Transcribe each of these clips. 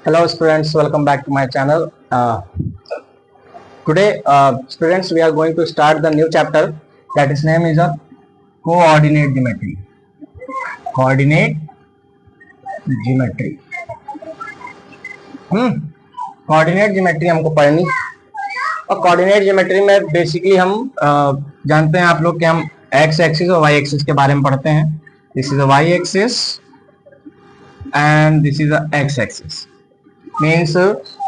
Hello students, welcome back to my channel. Today students, we are going to start the new chapter that is name is a coordinate geometry. Coordinate geometry. Coordinate geometry हमको पढ़नी और coordinate geometry में basically हम जानते हैं आप लोग कि हम एक्स एक्सिस और वाई एक्सिस के बारे में पढ़ते हैं. This is a Y axis and this is a X axis. Means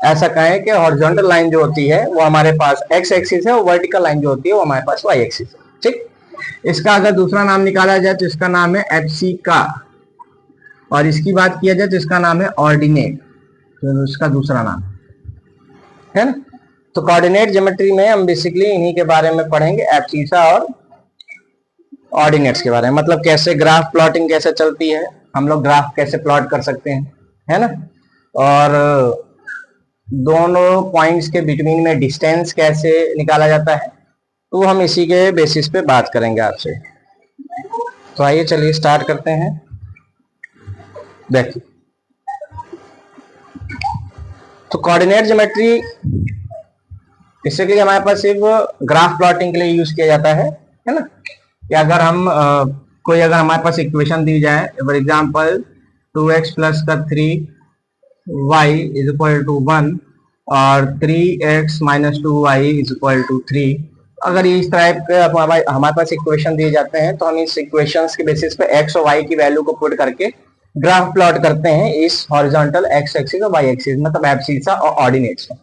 ऐसा कहें कि हॉरिजॉन्टल लाइन जो होती है वो हमारे पास एक्स एक्सिस है और वर्टिकल लाइन जो होती है वो हमारे पास वाई एक्सिस है. ठीक, इसका अगर दूसरा नाम निकाला जाए तो इसका नाम है एफ सी का, और इसकी बात किया जाए तो इसका नाम है ऑर्डिनेट, तो इसका दूसरा नाम है ना. तो कोऑर्डिनेट ज्योमेट्री में हम बेसिकली इन्हीं के बारे में पढ़ेंगे, एब्सिसा और ऑर्डिनेट्स के बारे में. मतलब कैसे ग्राफ प्लॉटिंग कैसे चलती है, हम लोग ग्राफ कैसे प्लॉट कर सकते हैं, है ना, और दोनों पॉइंट्स के बिटवीन में डिस्टेंस कैसे निकाला जाता है, तो हम इसी के बेसिस पे बात करेंगे आपसे. तो आइए चलिए स्टार्ट करते हैं. देखिए, तो कोऑर्डिनेट ज्योमेट्री इससे के लिए हमारे पास सिर्फ ग्राफ प्लॉटिंग के लिए यूज किया जाता है ना. कि अगर हम अगर हमारे पास इक्वेशन दी जाए, फॉर एग्जांपल 2x प्लस का 3y इज इक्वल टू 1 और 3x minus 2y is equal to 3. अगर इस टाइप के हमारे पास इक्वेशन दिए जाते हैं तो हम इस इक्वेशंस के बेसिस पे x और y की वैल्यू को पुट करके ग्राफ प्लॉट करते हैं इस हॉरिजॉन्टल एक्स एक्सिस और वाई एक्सिस, मतलब एब्सिसा और ऑर्डिनेट्स में.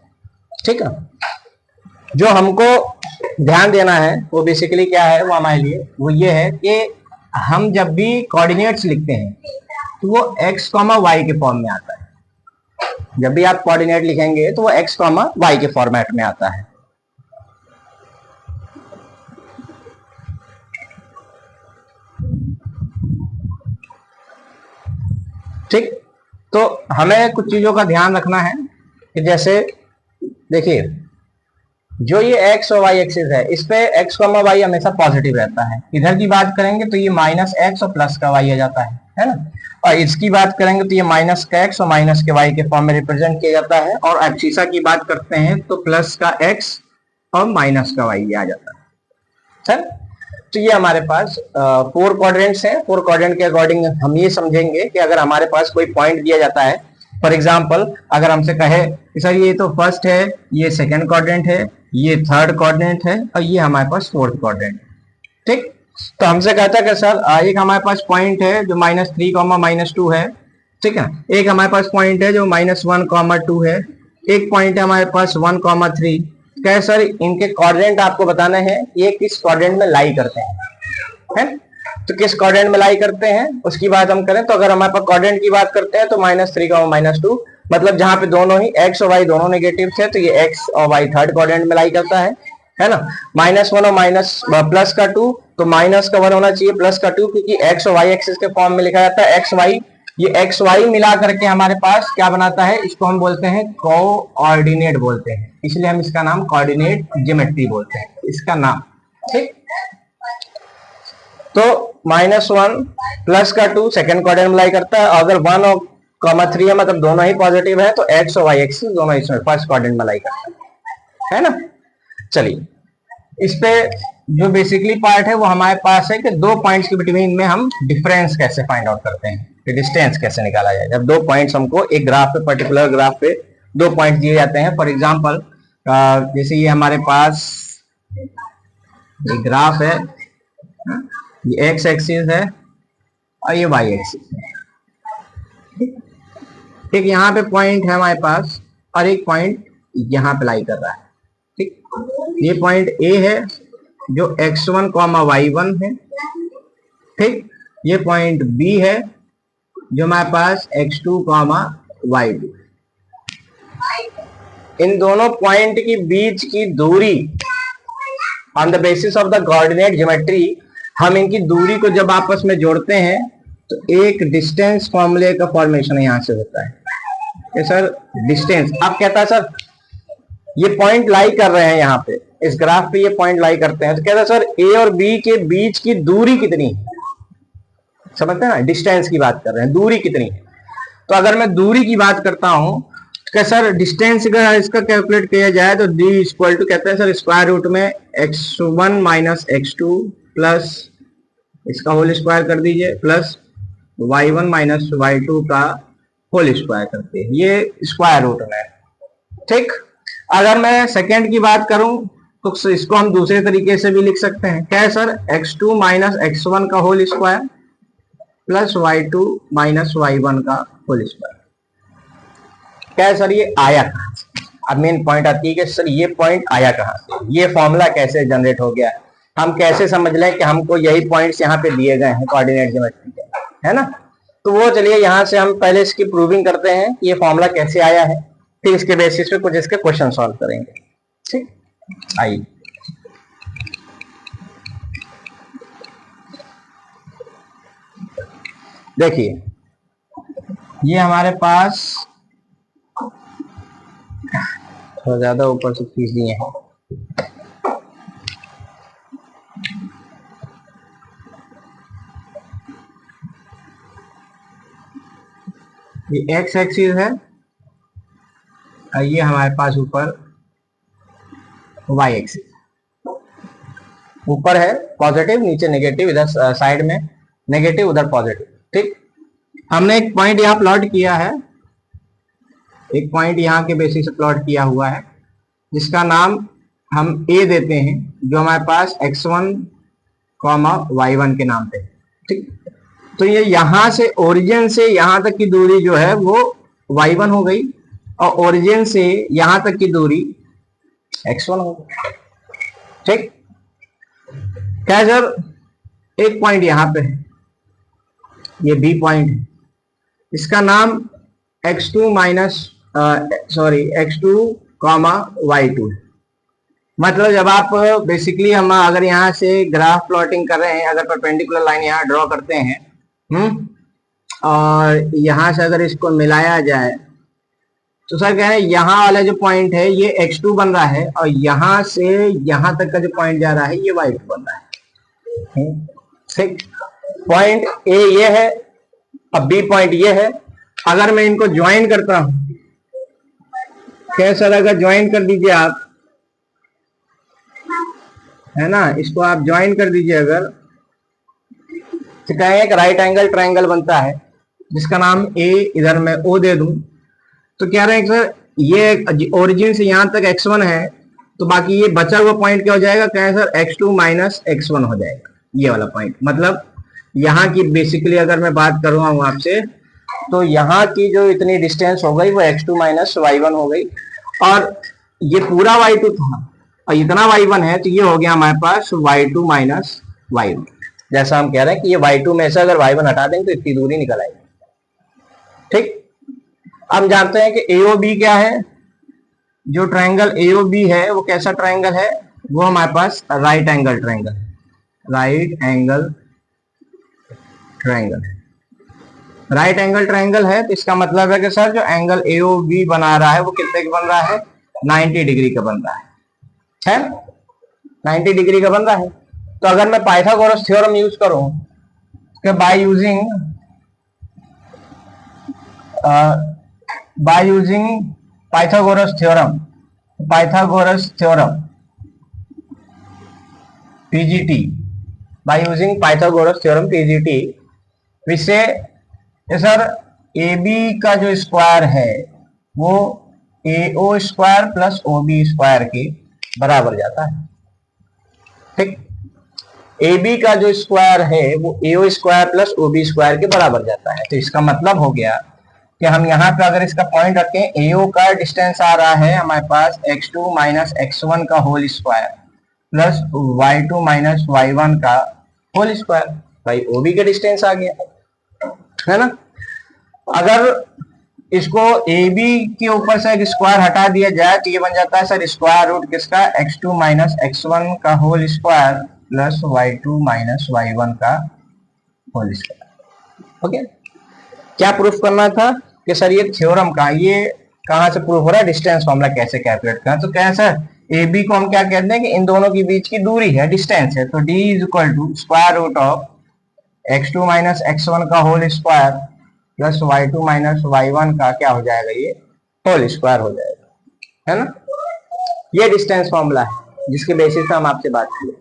ठीक है, जो हमको ध्यान देना है वो बेसिकली क्या है, वो हमारे लिए वो ये है कि हम जब भी कोऑर्डिनेट्स लिखते हैं तो वो x कॉमा वाई के फॉर्म में आता है. जब भी आप कोऑर्डिनेट लिखेंगे तो वो x कॉमा वाई के फॉर्मेट में आता है. ठीक, तो हमें कुछ चीजों का ध्यान रखना है कि जैसे देखिए, जो ये x और y एक्सिस है इस पे x कॉमा y हमेशा पॉजिटिव रहता है. इधर की बात करेंगे तो ये माइनस x और प्लस का y आ जाता है ना. और इसकी बात करेंगे तो ये माइनस का x और माइनस के y के फॉर्म में रिप्रेजेंट किया जाता है. और एब्सिसा की बात करते हैं तो प्लस का x और माइनस का y आ जाता है. सर, तो ये हमारे पास 4 क्वाड्रेंट्स हैं. 4 क्वाड्रेंट के अकॉर्डिंग हम ये समझेंगे कि अगर हमारे पास कोई पॉइंट दिया जाता है, फॉर एग्जांपल अगर हमसे कहे कि सर ये तो फर्स्ट है, ये सेकंड क्वाड्रेंट है, ये थर्ड क्वाड्रेंट है और ये हमारे पास फोर्थ क्वाड्रेंट. ठीक, तो हमसे कहता है कि सर एक हमारे पास पॉइंट है जो -3, -2 है. ठीक है, एक हमारे पास पॉइंट है जो -1, 2 है, एक पॉइंट है हमारे पास 1, 3. क्या सर इनके क्वाड्रेंट आपको बताना है, ये किस क्वाड्रेंट में लाई करते हैं, तो किस क्वाड्रेंट में लाई करते हैं उसकी बात हम करें तो अगर हमारे पास क्वाड्रेंट की बात करते हैं तो -3, -2, मतलब जहां पे दोनों ही x और y दोनों नेगेटिव थे तो ये x और y थर्ड क्वाड्रेंट में लाई करता है ना. -1 और माइनस प्लस का 2, तो माइनस का 1 होना चाहिए, प्लस का 2, क्योंकि x और y एक्सिस के फॉर्म में लिखा जाता है. xy, ये एक्स वाई मिला करके हमारे पास क्या बनाता है, इसको हम बोलते हैं कोऑर्डिनेट बोलते हैं. इसलिए हम इसका नाम कोऑर्डिनेट ज्योमेट्री बोलते हैं, इसका नाम. ठीक, तो -1 प्लस का 2 सेकंड क्वाड्रेंट में लाई करता है. अगर 1 और 3 है मतलब दोनों ही पॉजिटिव है तो एक्स और वाई एक्सिस दोनों इसमें फर्स्ट क्वाड्रेंट में लाई करता है ना. चलिए, इस पे जो बेसिकली पार्ट है वो हमारे पास है कि दो पॉइंट्स के बिटवीन में हम डिफरेंस कैसे फाइंड आउट करते हैं, कि डिस्टेंस कैसे निकाला जाए. जब दो पॉइंट्स हमको एक ग्राफ पे, पर्टिकुलर ग्राफ पे दो पॉइंट्स दिए जाते हैं, फॉर एग्जांपल जैसे ये हमारे पास ये ग्राफ है, ये एक्स एक्सिस है और ये वाई एक्सिस है. ठीक, यहाँ पे पॉइंट है हमारे पास और एक पॉइंट यहाँ पे लाई कर रहा है. ठीक, ये पॉइंट ए है जो x1, y1 है. ठीक, ये पॉइंट बी है जो हमारे पास x2, y2. इन दोनों पॉइंट की बीच की दूरी on the basis of the coordinate geometry, हम इनकी दूरी को जब आपस में जोड़ते हैं तो एक डिस्टेंस फॉर्मूले का फॉर्मेशन यहां से होता है. सर डिस्टेंस, आप कहता है सर ये पॉइंट लाई कर रहे हैं यहाँ पे इस ग्राफ पे, ये पॉइंट लाई करते हैं, तो कहता है सर ए और बी के बीच की दूरी कितनी है. समझते हैं ना, डिस्टेंस की बात कर रहे हैं, दूरी कितनी है. तो अगर मैं दूरी की बात करता हूं क्या सर डिस्टेंस अगर इसका कैलकुलेट किया जाए तो d इक्वल टू कहते हैं सर स्क्वायर रूट में x1 माइनस x2 प्लस इसका होल स्क्वायर कर दीजिए प्लस y1 माइनस y2 का होल स्क्वायर करते हैं, ये स्क्वायर रूट में। ठीक, अगर मैं सेकेंड की बात करूं तो इसको हम दूसरे तरीके से भी लिख सकते हैं। क्या है सर, x2 माइनस x1 का whole square plus y2 minus y1 का होल स्क्वायर। क्या है सर, ये आया कहां से? अब मेन पॉइंट आती है कि सर ये पॉइंट आया कहां से, ये फॉर्मूला कैसे जनरेट हो गया, हम कैसे समझ लें कि हमको यही पॉइंट्स यहाँ पे दिए गए हैं कोऑर्डिनेट ज्योमेट्री के, है ना। तो वो चलिए यहाँ से हम पहले इसकी प्रूविंग करते हैं कि ये फॉर्मूला कैसे आया है, फिर इसके बेसिस पे कुछ इसके क्वेश्चन सॉल्व करेंगे। ठीक, आइए देखिए, ये हमारे पास थोड़ा ज्यादा ऊपर से खींच दिए हैं। ये एक्स एक्सिस है और ये हमारे पास ऊपर वाई एक्सिस। ऊपर है पॉजिटिव, नीचे नेगेटिव, इधर साइड में नेगेटिव, उधर पॉजिटिव। ठीक, हमने एक पॉइंट यहाँ प्लॉट किया है, एक पॉइंट यहाँ के बेसिस से प्लॉट किया हुआ है जिसका नाम हम ए देते हैं, जो हमारे पास x1 y1 के नाम पे। ठीक, तो ये यहां से ओरिजिन से यहां तक की दूरी जो है वो y1 हो गई और ओरिजिन से यहां तक की दूरी x1 हो गई। ठीक, क्या सर, एक पॉइंट यहां पे है, ये बी पॉइंट है, इसका नाम x2 माइनस x2 y2। मतलब जब आप बेसिकली हम अगर यहाँ से ग्राफ प्लॉटिंग कर रहे हैं, अगर परपेंडिकुलर लाइन यहाँ ड्रॉ करते हैं और यहाँ से अगर इसको मिलाया जाए तो सर कह रहे हैं यहाँ वाला जो पॉइंट है ये x2 बन रहा है और यहाँ से यहाँ तक का जो पॉइंट जा रहा है ये y2 बन रहा है। ठीक, पॉइंट ए ये है और बी पॉइंट ये है। अगर मैं इनको ज्वाइन करता हूं, क्या सर, अगर ज्वाइन कर दीजिए आप, है ना, इसको आप ज्वाइन कर दीजिए अगर, तो क्या है, एक राइट एंगल ट्रायंगल बनता है जिसका नाम ए, इधर मैं ओ दे दूं, तो कह रहे हैं सर ये ओरिजिन से यहां तक x1 है तो बाकी ये बचा हुआ पॉइंट क्या हो जाएगा, क्या है सर, x2 माइनस x1 हो जाएगा, ये वाला पॉइंट। मतलब यहाँ की बेसिकली अगर मैं बात कर रहा हूं आपसे तो यहाँ की जो इतनी डिस्टेंस हो गई वो x2 माइनस y1 हो गई और ये पूरा y2 था और इतना y1 है तो ये हो गया हमारे पास y2 माइनस y1। जैसा हम कह रहे हैं कि ये y2 में से अगर y1 हटा देंगे तो इतनी दूरी निकल आएगी। ठीक, हम जानते हैं कि AOB क्या है, जो ट्रायंगल AOB है वो कैसा ट्रायंगल है, वो हमारे पास right angle triangle, right angle triangle, right angle triangle है। तो इसका मतलब है कि सर जो एंगल AOB बना रहा है वो कितने का बन रहा है, 90 डिग्री का बन रहा है 90 डिग्री का बन रहा है। तो अगर मैं पाइथागोरस थ्योरम यूज करूं कि by using Pythagoras theorem PGT, by using Pythagoras theorem PGT, इससे सर AB का जो स्क्वायर है वो AO square plus OB square के बराबर जाता है। ठीक, AB का जो स्क्वायर है वो AO square plus OB square के बराबर जाता है। तो इसका मतलब हो गया कि हम यहाँ पे अगर इसका पॉइंट रखें, AO का डिस्टेंस आ रहा है हमारे पास x2 माइनस x1 का whole square plus y2 minus y1 का होल स्क्वायर, भाई OB का डिस्टेंस आ गया, है ना। अगर इसको AB के ऊपर से एक स्क्वायर हटा दिया जाए तो ये बन जाता है सर स्क्वायर रूट किसका, x2 माइनस x1 का whole square plus y2 minus y1 का होल स्क्वायर। ओके, क्या प्रूफ करना था कि सर ये थ्योरम का, ये कहां से प्रूफ हो रहा है, डिस्टेंस फॉर्मूला कैसे कैलकुलेट करना। तो क्या सर AB को हम क्या कहते हैं कि इन दोनों के बीच की दूरी है, डिस्टेंस है, तो D is equal to square root of x2 minus x1 का whole square plus y2 minus y1 का क्या हो जाएगा, ये होल स्क्वायर हो जाएगा, है ना। ये डिस्टेंस फॉर्मूला है जिसके बेसिस पे हम आपसे बात किए।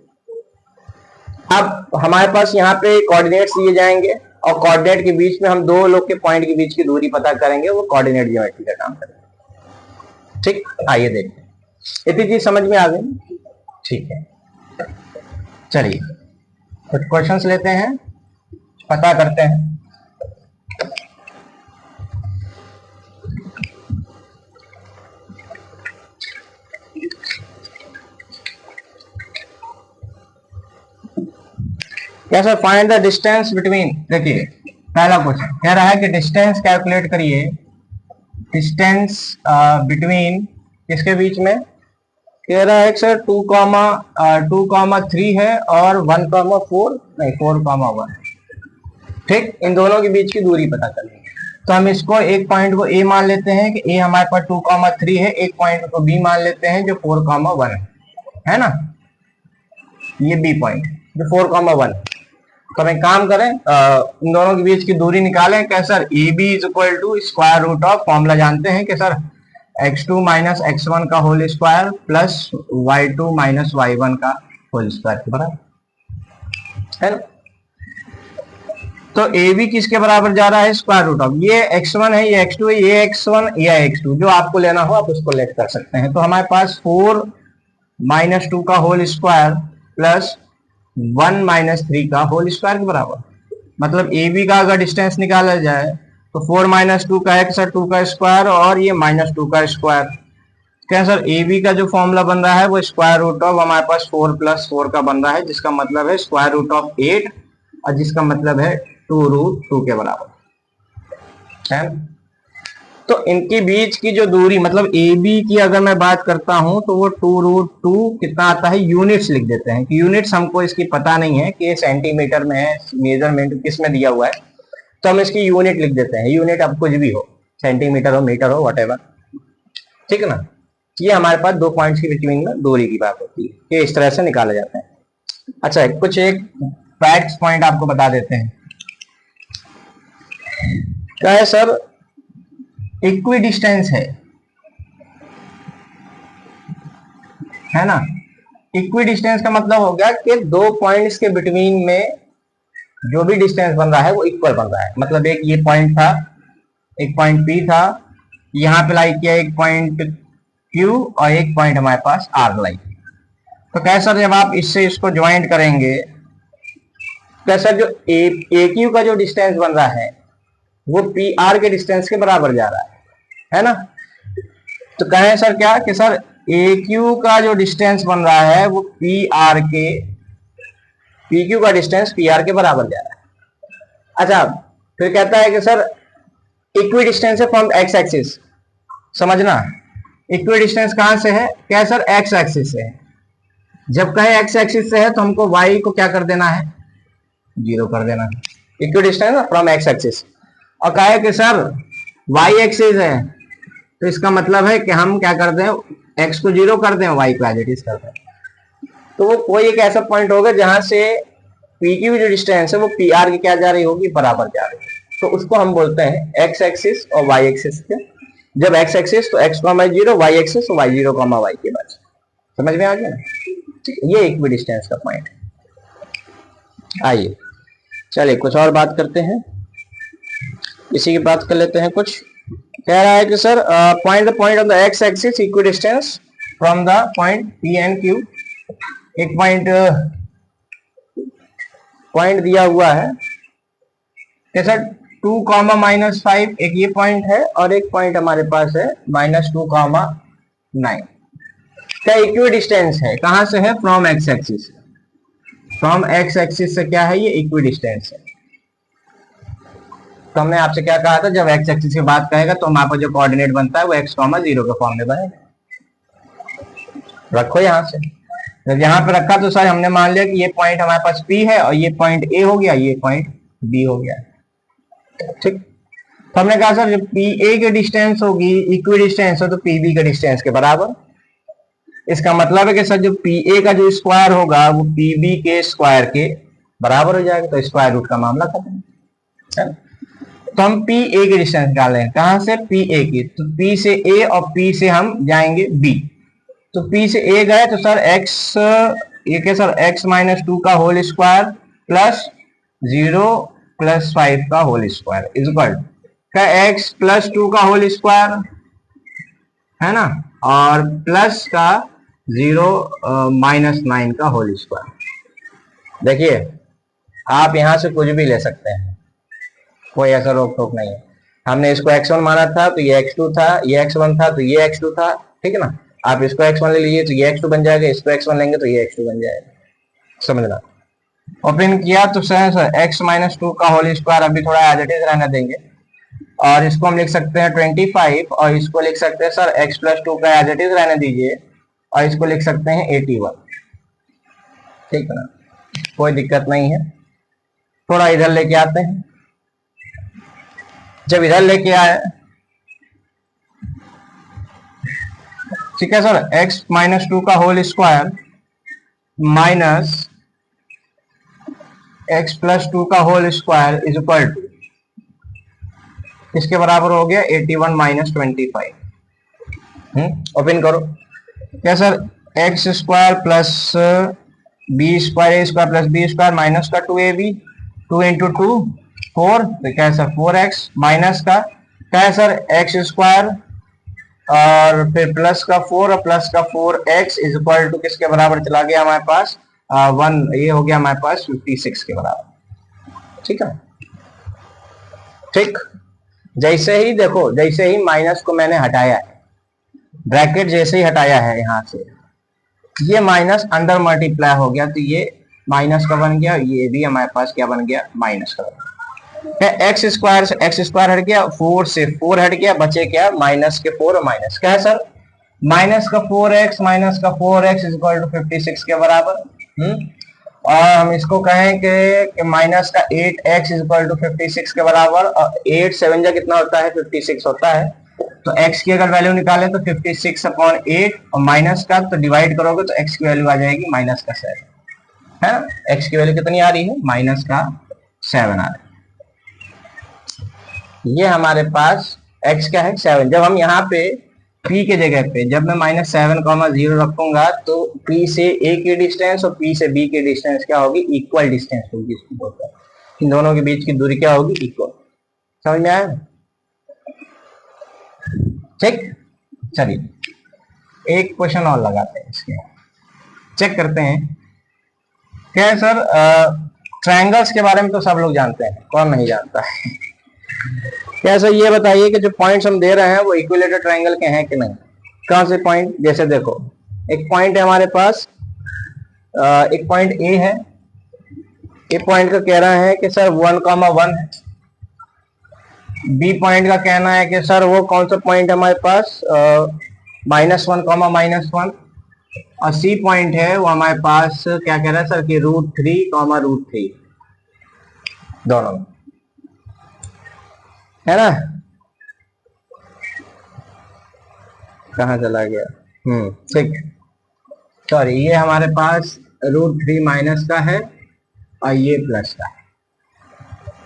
अब हमारे पास यहाँ पे कोऑर्डिनेट्स दिए जाएंगे और कोऑर्डिनेट के बीच में हम दो लोग के पॉइंट के बीच की दूरी पता करेंगे, वो कोऑर्डिनेट ज्योमेट्री का काम करेंगे। ठीक, आइए देखते हैं। इतनी चीज समझ में आ गई? ठीक है, चलिए कुछ क्वेश्चंस लेते हैं, पता करते हैं। क्या sir, find the distance between. देखिए पहला क्वेश्चन कह रहा है कि डिस्टेंस कैलकुलेट करिए, डिस्टेंस बिटवीन किसके बीच में। कह रहा है कि सर 2,3 है और 1,4 नहीं 4,1। ठीक, इन दोनों के बीच की दूरी पता करनी है। तो हम इसको एक पॉइंट को ए मान लेते हैं कि ए हमारे पास 2,3 है, एक पॉइंट को बी मान लेते हैं जो 4,1 है ना, ये बी पॉइंट जो 4,1। तो हम एक काम करें, इन दोनों के बीच की दूरी निकालें। क्या sir, A B is equal to square root of, formula जानते हैं कि सर x2 माइनस x1 का whole square plus y2 minus y1 का होल स्क्वायर के बराबर है ना। तो ए बी किसके बराबर जा रहा है, स्क्वायर रूट ऑफ, ये x1 है, ये x2 है, ये x1 या x2, जो आपको लेना हो आप उसको लेट कर सकते हैं। तो हमारे पास 4 माइनस 2 का होल स्क्वायर प्लस 1 माइनस 3 का होल स्क्वायर के बराबर। मतलब ए बी का अगर डिस्टेंस निकाला जाए तो 4 माइनस 2 का है सर 2 का स्क्वायर और ये माइनस 2 का स्क्वायर। क्या सर, ए बी का जो फॉर्मूला बन रहा है वो स्क्वायर रूट ऑफ हमारे पास 4 प्लस 4 का बन रहा है, जिसका मतलब है स्क्वायर रूट ऑफ 8 और जिसका मतलब है 2√2 के बराबर है। तो इनके बीच की जो दूरी मतलब ए बी की अगर मैं बात करता हूं तो वो 2√2 कितना आता है, यूनिट्स लिख देते हैं कि यूनिट्स हमको इसकी पता नहीं है कि ये सेंटीमीटर में है, मेजरमेंट किस में दिया हुआ है, तो हम इसकी यूनिट लिख देते हैं। यूनिट अब कुछ भी हो, सेंटीमीटर हो, मीटर हो, व्हाटएवर, ठीक है ना। ये हमारे पास दो पॉइंट्स के बिटवीन में दूरी की बात होती है, ये इस तरह से निकाले जाते हैं। अच्छा, कुछ एक फैक्ट्स पॉइंट आपको बता देते हैं। क्या है सर, इक्वी डिस्टेंस है ना। इक्वी डिस्टेंस का मतलब हो गया कि दो पॉइंट्स के बिटवीन में जो भी डिस्टेंस बन रहा है वो इक्वल बन रहा है। मतलब एक ये पॉइंट था, एक पॉइंट पी था, यहाँ पे लाई किया एक पॉइंट क्यू और एक पॉइंट हमारे पास आर लाई। तो कैसा, जब आप इससे इसको ज्वाइंट करेंगे कैसा, जो ए क्यू का जो डिस्टेंस बन रहा है वो पी आर के डिस्टेंस के बराबर जा रहा है ना। तो कहें सर क्या कि सर ए क्यू का जो डिस्टेंस बन रहा है वो पी आर के, पी क्यू का डिस्टेंस पी आर के बराबर जा रहा है। अच्छा, फिर कहता है कि सर इक्वी डिस्टेंस है फ्रॉम एक्स एक्सिस। समझना, इक्वी डिस्टेंस कहां से है, क्या सर एक्स एक्सिस से है। जब कहे एक्स एक्सिस से है तो हमको वाई को क्या कर देना है, 0 कर देना है। Equi distance from x axis. और कहे कि सर वाई एक्सिस है तो इसका मतलब है कि हम क्या कर दें, एक्स को 0 कर दें, वाई को एज इट इज कर दें। तो वो कोई एक ऐसा पॉइंट होगा जहां से पी की जो डिस्टेंस है वो पी आर की क्या जा रही होगी, बराबर जा रही है। तो उसको हम बोलते हैं एक्स एक्सिस और वाई एक्सिस के। जब एक्स एक्सिस तो एक्स कॉमा 0, वाई एक्सिस तो वाई 0 कॉमा वाई के बाद। समझ में आ गया ना। ये इक्वी डिस्टेंस का पॉइंट है। आइए चलिए कुछ और बात करते हैं, इसी की बात कर लेते हैं। कुछ कह रहा है कि sir point the point of the x axis equi distance from the point P and Q. एक पॉइंट दिया हुआ है कि सर 2, -5 एक ये पॉइंट है और एक पॉइंट हमारे पास है -2, 9 का इक्वी डिस्टेंस है। कहां से है, from x axis. From x axis से क्या है, ये इक्वी डिस्टेंस है। तो हमने आपसे क्या कहा था, जब एक्स एक्सिस की बात कहेगा तो हमारे पास जो कोऑर्डिनेट बनता है वो x, 0 के फॉर्म में बनेगा। रखो यहां से, जब यहाँ पे रखा तो सर हमने मान लिया कि ये पॉइंट हमारे पास P है और ये पॉइंट A हो गया, ये पॉइंट B हो गया। ठीक, तो हमने कहा सर जब PA की डिस्टेंस होगी, इक्वी डिस्टेंस हो, तो PB के डिस्टेंस के बराबर। इसका मतलब है कि सर जो PA का जो स्क्वायर होगा वो PB के स्क्वायर के बराबर हो जाएगा। तो स्क्वायर रूट का मामला खत्म। तो हम पी ए की डिस्टेंस निकाले हैं, कहां से, पी ए की। तो पी से ए और पी से हम जाएंगे बी। तो पी से ए गए तो सर एक्स, ये क्या सर, एक्स माइनस 2 का होल स्क्वायर प्लस 0 प्लस 5 का होल स्क्वायर इज इक्वल क्या, एक्स प्लस 2 का होल स्क्वायर है ना, और प्लस का 0 माइनस 9 का होल स्क्वायर। देखिए आप यहां से कुछ भी ले सकते हैं, कोई ऐसा रोक टोक नहीं है। हमने इसको x1 माना था तो ये x2 था, ये x1 था तो ये x2 था, ठीक है ना। आप इसको x1 ले लीजिए तो ये x2 बन जाएगा, इसको x1 लेंगे तो ये x2 बन जाएगा, समझना। ओपन किया तो सर x माइनस 2 का होल स्क्वायर अभी थोड़ा एज इट इज रहने देंगे, और इसको हम लिख सकते हैं 25, और इसको लिख सकते हैं सर x प्लस 2 का एज इट इज रहने दीजिए, और इसको लिख सकते हैं 81, ठीक है ना, कोई दिक्कत नहीं है। थोड़ा इधर लेके आते हैं, जब इधर लेके आए, ठीक है सर, x माइनस 2 का whole square minus x plus 2 का whole square is equal to, इसके बराबर हो गया 81 माइनस 25। ओपन करो, क्या sir, X square plus B square, A square plus B square minus का 2ab, 2 इंटू 2 4, तो क्या है सर 4x, माइनस का क्या है सर एक्स स्क्वायर और फिर प्लस का 4 और प्लस का 4x इज इक्वल टू किसके बराबर चला गया हमारे पास 1, ये हो गया हमारे पास 56 के बराबर, ठीक है। ठीक, जैसे ही देखो, जैसे ही माइनस को मैंने हटाया है, ब्रैकेट जैसे ही हटाया है यहां से, ये माइनस अंदर मल्टीप्लाई हो गया, तो ये माइनस का बन गया, ये भी हमारे पास क्या बन गया, माइनस का बन गया। एक्स स्क्वायर से एक्स स्क्वायर हट गया, 4 से 4 हट गया, बचे क्या, माइनस के 4 और माइनस क्या है सर, माइनस का 4x माइनस का 4x इज इक्वल टू 56 के बराबर। और हम इसको कहें कि माइनस का 8x इज इक्वल टू 56 के बराबर, और 8 7 जा कितना होता है, 56 होता है। तो x की अगर वैल्यू निकालें तो 56 अपॉन 8, और माइनस का तो डिवाइड करोगे तो x की वैल्यू आ जाएगी माइनस का 7, है ना। x की वैल्यू कितनी आ रही है, माइनस का 7 आ रहा है। ये हमारे पास x क्या है, 7। जब हम यहाँ पे p के जगह पे, जब मैं -7,0 रखूंगा तो p से a की डिस्टेंस और p से b की डिस्टेंस क्या होगी, इक्वल डिस्टेंस होगी, इसको बोलते हैं। इन दोनों के बीच की दूरी क्या होगी, इक्वल। समझ में आया, ठीक। चलिए एक क्वेश्चन और लगाते हैं, इसके चेक करते हैं। क्या है सर, ट्रायंगल्स के बारे में तो सब लोग जानते हैं, कौन नहीं जानता है। क्या सर, ये बताइए कि जो पॉइंट्स हम दे रहे हैं वो इक्विलेटरल ट्रायंगल के हैं कि नहीं। कौन से पॉइंट, जैसे देखो एक पॉइंट है हमारे पास, एक पॉइंट ए है, ए पॉइंट का कह रहा है कि सर 1,1 है। बी पॉइंट का कहना है कि सर वो कौन सा पॉइंट है हमारे पास, -1, -1। और सी पॉइंट है वो हमारे पास क्या कह रहा है सर कि √3, √3 दोनों है ना। कहाँ चला गया, ठीक, सॉरी, ये हमारे पास √3 माइनस का है और ये प्लस का है।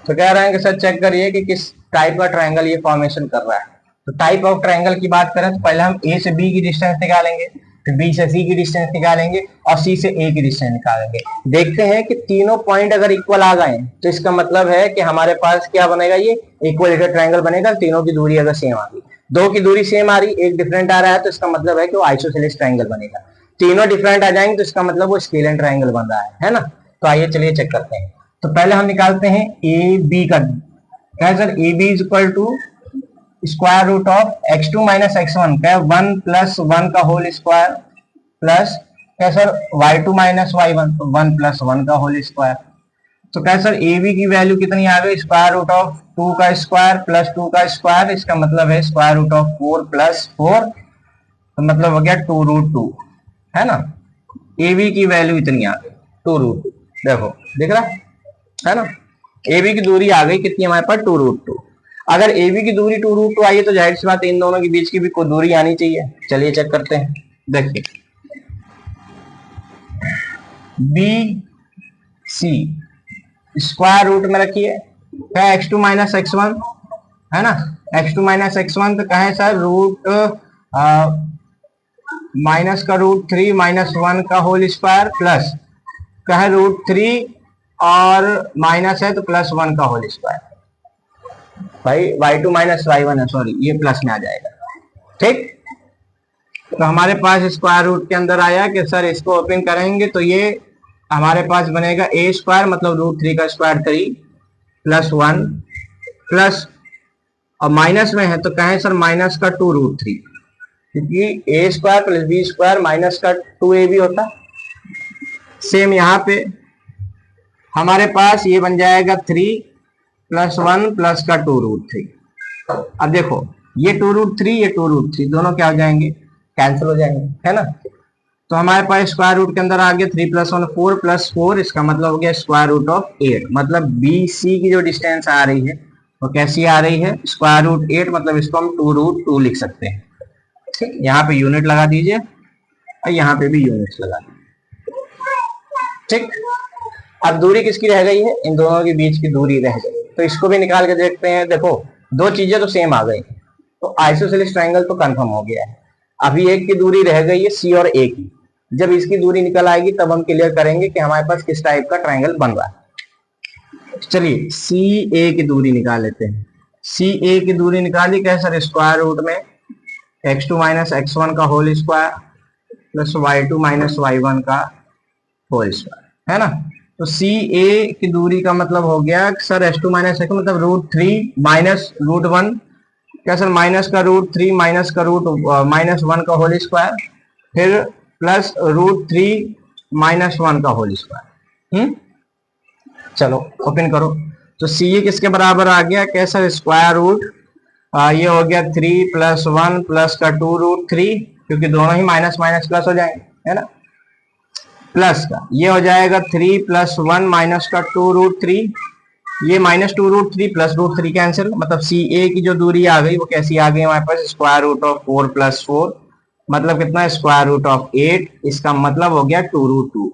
तो कह रहे हैं कि सर चेक करिए कि किस टाइप का ट्रायंगल ये फॉर्मेशन कर रहा है। तो टाइप ऑफ ट्रायंगल की बात करें तो पहले हम ए से बी की डिस्टेंस निकालेंगे, फिर बी से सी की डिस्टेंस निकालेंगे और सी से ए की डिस्टेंस निकालेंगे। देखते हैं कि तीनों पॉइंट अगर इक्वल आ गए तो इसका मतलब है कि हमारे पास क्या बनेगा, ये इक्विलेटरल ट्रायंगल बनेगा। तीनों की दूरी अगर सेम आ गई, दो की दूरी सेम आ रही, एक डिफरेंट आ रहा है, तो इसका मतलब है कि वो आइसोसेलेस ट्रायंगल बनेगा। तीनों डिफरेंट आ जाएंगे तो इसका मतलब वो स्केलर ट्रायंगल बन रहा है ना। तो आइए चलिए चेक करते हैं। तो पहले हम निकालते हैं ए बी का। क्या है sir, A B is equal to square root of x2 minus x1, क्या 1 + 1 का होल स्क्वायर प्लस क्या सर y2 माइनस y1, 1 + 1 का होल स्क्वायर। तो क्या सर ए बी की वैल्यू कितनी आ गई, स्क्वायर रूट ऑफ 2 का स्क्वायर प्लस 2 का स्क्वायर, इसका मतलब है स्क्वायर रूट ऑफ 4 + 4, तो मतलब हो गया 2√2, है ना। ए बी की वैल्यू इतनी आ गई 2√2, देखो दिख रहा है ना। ए बी की दूरी आ गई कितनी हमारे पास, 2√2। अगर ए बी की दूरी 2√2 आई है तो जाहिर सी बात इन दोनों के बीच की भी कोई दूरी आनी चाहिए। चलिए चेक करते हैं। देखिए बी सी स्क्वायर रूट में रखिए, क्या x2 माइनस x1 है ना। x2 माइनस x1 तो कहे सर रूट माइनस का रूट 3 माइनस 1 का होल स्क्वायर प्लस कहे रूट 3 और माइनस है तो प्लस 1 का होल स्क्वायर। भाई y2 माइनस y1 है, सॉरी ये प्लस में आ जाएगा। ठीक, तो हमारे पास स्क्वायर रूट के अंदर आया कि सर इसको ओपन करेंगे तो ये हमारे पास बनेगा ए स्क्वायर मतलब रूट 3 का स्क्वायर 3 प्लस 1 प्लस और माइनस में है तो कहें सर माइनस का 2 रूट 3, क्योंकि A square plus B square minus का 2a भी होता। सेम यहाँ पे हमारे पास ये बन जाएगा 3 प्लस 1 प्लस का 2 रूट 3। अब देखो ये 2 रूट 3 ये 2 रूट 3 दोनों क्या हो जाएंगे, कैंसिल हो जाएंगे, है ना। तो हमारे पास स्क्वायर रूट के अंदर आ गया 3 प्लस 1 4 प्लस 4, इसका मतलब हो गया स्क्वायर रूट ऑफ 8। मतलब बी सी की जो डिस्टेंस आ रही है वो कैसी आ रही है, स्क्वायर रूट 8, मतलब इसको हम 2 रूट 2 लिख सकते हैं। ठीक, यहाँ पे यूनिट लगा दीजिए और यहाँ पे भी यूनिट लगा दीजिए। ठीक, अब दूरी किसकी रह गई है, इन दोनों के बीच की दूरी रह गई, तो इसको भी निकाल के देखते हैं। देखो दो चीजें तो सेम आ गई, तो आइसोसेलेस ट्रायंगल तो कंफर्म हो गया है। अभी एक की दूरी रह गई है सी और ए की, जब इसकी दूरी निकल आएगी तब हम क्लियर करेंगे कि हमारे पास किस टाइप का ट्रायंगल बन रहा है। चलिए सी ए की दूरी निकाल लेते हैं। सी ए की दूरी निकाली कैसे सर, स्क्वायर रूट में x2 माइनस x1 का whole square plus y2 minus y1 का होल स्क्वायर, है ना। तो सी ए की दूरी का मतलब हो गया सर s2 माइनस x मतलब रूट 3 माइनस रूट 1, क्या सर माइनस का रूट 3 माइनस का रूट माइनस 1 का होल स्क्वायर फिर प्लस रूट 3 माइनस 1 का होल स्क्वायर। चलो ओपन करो, तो सी ए किसके बराबर आ गया, कैसा स्क्वायर रूट ये हो गया 3 प्लस 1 प्लस का 2 रूट 3, क्योंकि दोनों ही माइनस माइनस प्लस हो जाएंगे, है ना। प्लस का ये हो जाएगा 3 प्लस 1 माइनस का 2 रूट 3, ये minus 2 root 3 plus root 3 cancel, मतलब सी ए की जो दूरी आ गई वो कैसी आ गई हमारे पास, स्क्वायर रूट ऑफ 4 प्लस 4, मतलब कितना स्क्वायर रूट ऑफ 8, इसका मतलब हो गया 2 रूट 2।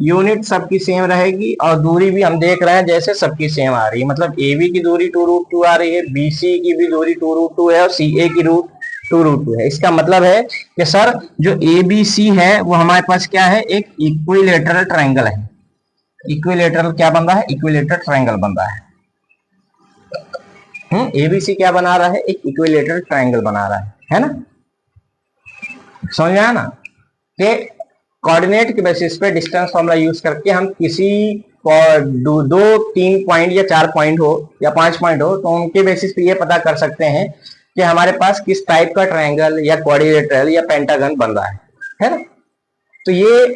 यूनिट सबकी सेम रहेगी और दूरी भी हम देख रहे हैं जैसे सबकी सेम आ रही है, मतलब ए बी की दूरी 2 रूट 2 आ रही है, बी सी की भी दूरी 2 रूट 2 है और सी ए की रूट 2 रूट 2 है। इसका मतलब है कि सर जो ए बी सी है वो हमारे पास क्या है, एक इक्विलेटरल ट्रायंगल है। इक्विलेटरल क्या बन रहा है, इक्विलेटरल ट्रायंगल बन रहा है। एबीसी क्या बना रहा है, एक इक्विलेटरल ट्रायंगल बना रहा है ना। समझ में आया ना कि कोऑर्डिनेट के बेसिस पे डिस्टेंस फॉर्मूला यूज करके हम किसी दो 3 पॉइंट या 4 पॉइंट हो या 5 पॉइंट हो तो उनके बेसिस पे ये पता कर सकते हैं कि हमारे पास किस टाइप का ट्रायंगल या क्वाड्रिलेटरल या पेंटागन बन रहा है ना। तो ये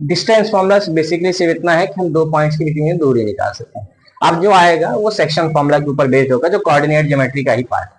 डिस्टेंस फॉर्मूला बेसिकली सिर्फ इतना है कि हम 2 पॉइंट्स के बीच में दूरी निकाल सकते हैं। अब जो आएगा वो सेक्शन फॉर्मूला के ऊपर बेस्ड होगा, जो कोऑर्डिनेट ज्योमेट्री का ही पार्ट है।